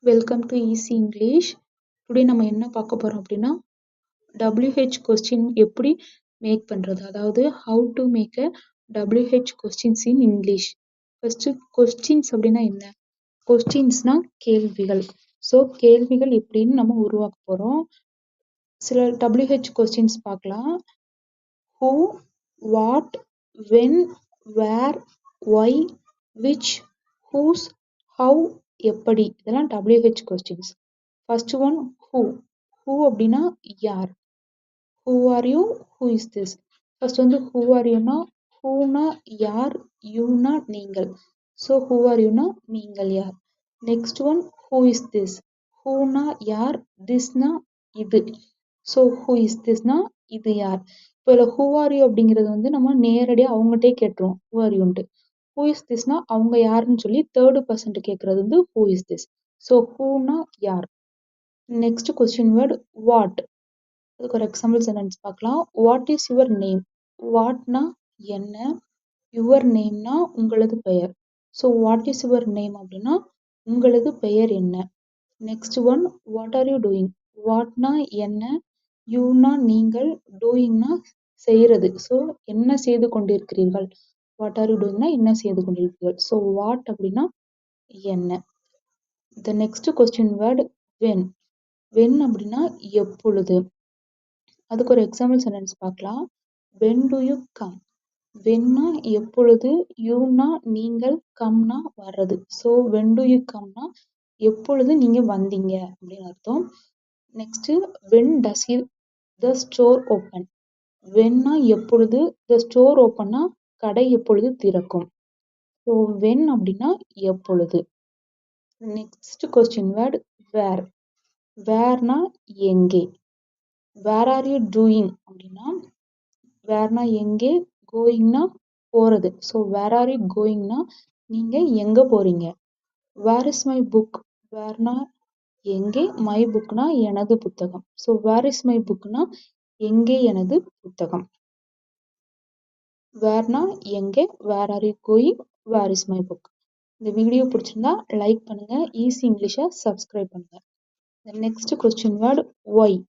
Welcome to easy English. Today நம்ம என்ன பார்க்க போறோம் அப்படின்னா WH கொஸ்டின் எப்படி மேக் பண்றது, அதாவது how to make a WH questions in English. First questions அப்படின்னா என்ன? கொஸ்டின்ஸ்னா கேள்விகள். ஸோ கேள்விகள் எப்படின்னு நம்ம உருவாக்க போறோம். சில WH கொஸ்டின்ஸ் பார்க்கலாம். Who, what, when, where, why, which, whose, how, எப்படி, இதெல்லாம் WH questions. First one who. Who அப்படின்னா யார். Who are you, who is this. First வந்து ஹூ ஆர் யூனா, ஹூனா யார், யூனா நீங்கள். ஸோ ஹூ ஆர் யூனா நீங்கள் யார். Next one who is this. ஹூனா யார், திஸ்னா இது. ஸோ ஹூ இஸ் திஸ்னா இது யார். இப்போ இதில் ஹூ ஆர் யூ அப்படிங்கிறது வந்து நம்ம நேரடியாக அவங்ககிட்டே கேட்டுருவோம் ஹூ ஆர் யூன்ட்டு. ஹூ இஸ் திஸ்னா அவங்க யாருன்னு சொல்லி தேர்டு பர்சன்ட் கேட்கறது வந்து ஹூ இஸ் திஸ். ஸோ ஹூனா யார். Next question word what. அதுக்கு ஒரு எக்ஸாம்பிள் சென்டென்ஸ் பார்க்கலாம். What is your name. வாட்னா என்ன, யுவர் நேம்னா உங்களது பெயர். So what is your name அப்படின்னா உங்களது பெயர் என்ன. Next one what are you doing. வாட்னா என்ன, யூனா நீங்கள், டூயிங்னா செய்யறது. ஸோ என்ன செய்து கொண்டிருக்கிறீர்கள். வாட் ஆர் யூ டூயிங்னா என்ன செய்து கொண்டிருக்கிறீர்கள். ஸோ வாட் அப்படின்னா என்ன. The next question word when. When அப்படின்னா எப்பொழுது. அதுக்கு ஒரு எக்ஸாம்பிள் சென்டென்ஸ் பார்க்கலாம். When do you come. வென்னா எப்பொழுது, யூனா நீங்கள், கம்னா வர்றது. ஸோ வென் டு யூ கம்னா எப்பொழுது நீங்க வந்தீங்க அப்படின்னு அர்த்தம். Next when does the store open. வென்னா எப்பொழுது, த ஸ்டோர் ஓப்பன்னா கடை எப்பொழுது திறக்கும். ஸோ வென் அப்படின்னா எப்பொழுது. Next question word where. வேர்னா எங்கே. வேர் ஆர் யூ டூயிங் அப்படின்னா வேர்னா எங்கே, கோயிங்னா போறது. ஸோ வேர் ஆர் யூ கோயிங்னா நீங்க எங்க போறீங்க. Where is my book. வேர்னா எங்கே, மை புக்னா எனது புத்தகம். ஸோ வேர் இஸ் மை புக்னா எங்கே எனது புத்தகம். வேர்னா எங்கே, where are you going, where is my book. இந்த வீடியோ பிடிச்சிருந்தா லைக் பண்ணுங்க, ஈஸி இங்கிலீஷை சப்ஸ்கிரைப் பண்ணுங்க. Next question word why.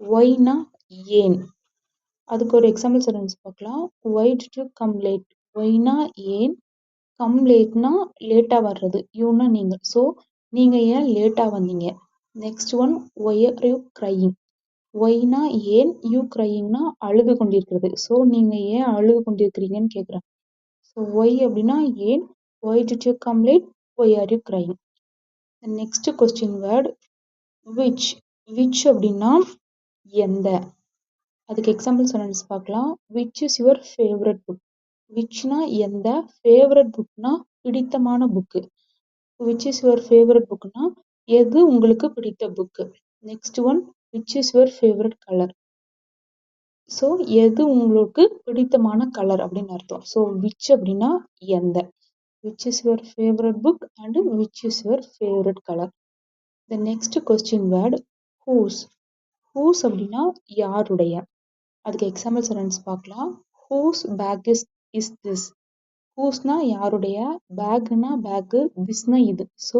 ஒய்னா ஏன். அதுக்கு ஒரு எக்ஸாம்பிள் சென்டென்ஸ் பார்க்கலாம். Why did you come late. ஒய்னா ஏன், கம் லேட்னா லேட்டாக வர்றது, யூனா நீங்கள். ஸோ நீங்கள் ஏன் லேட்டாக வந்தீங்க. Next one why are you crying. ஒய்னா ஏன், யூ க்ரையிங்னா அழுது கொண்டிருக்கிறது. ஸோ நீங்கள் ஏன் அழுது கொண்டிருக்கிறீங்கன்னு கேட்குறேன். ஸோ ஒய் அப்படின்னா ஏன், why did you come late, why are you crying. Next question word which. Which அப்படின்னா எந்த. அதுக்கு எக்ஸாம்பிள் சென்டென்ஸ் பார்க்கலாம். Which is your favourite book. விச்னா எந்த, ஃபேவரட் புக்னா பிடித்தமான புக்கு. விச் இஸ் யுவர் ஃபேவரட் புக்னா எது உங்களுக்கு பிடித்த புக்கு. Next one which is your favourite colour. So எது உங்களுக்கு பிடித்தமான கலர் அப்படின்னு அர்த்தம். ஸோ விச் அப்படின்னா எந்த. Which is your favourite book and which is your favourite colour. The next question word whose. Whose அப்படின்னா யாருடைய. அதுக்கு எக்ஸாம்பிள் சென்டென்ஸ் பார்க்கலாம். Whose bag is this. ஹூஸ்னா யாருடைய, பேக்னா பேக்கு, திஸ்னா இது. ஸோ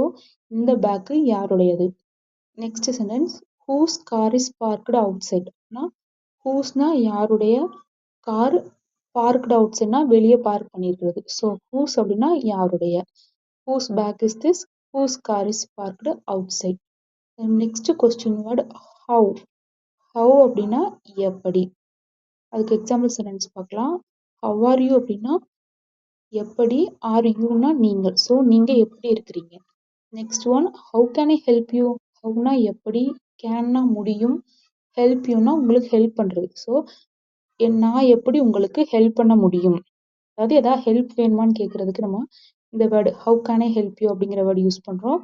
இந்த பேக்கு யாருடையது. Next sentence whose car is parked out சைட்னா ஹூஸ்னா யாருடைய கார், பார்க்டு அவுட் சைட்னா வெளியே பார்க் பண்ணியிருக்கிறது. ஸோ ஹூஸ் அப்படின்னா யாருடைய. Whose bag is this, whose car is parked outside. Next question word how. How அப்படின்னா எப்படி. அதுக்கு எக்ஸாம்பிள் சென்டென்ஸ் பார்க்கலாம். ஹவ் ஆர் யூ அப்படின்னா எப்படி, ஆர் யூனா நீங்கள். ஸோ நீங்க எப்படி இருக்கிறீங்க. Next one how can I help you. ஹவுனா எப்படி, கேன்னா முடியும், ஹெல்ப் யூனா உங்களுக்கு ஹெல்ப் பண்றது. ஸோ நான் எப்படி உங்களுக்கு ஹெல்ப் பண்ண முடியும். அதாவது ஏதாவது ஹெல்ப் வேணுமான்னு கேட்கறதுக்கு நம்ம இந்த word how can I help you அப்படிங்கிற வேர்டு யூஸ் பண்றோம்.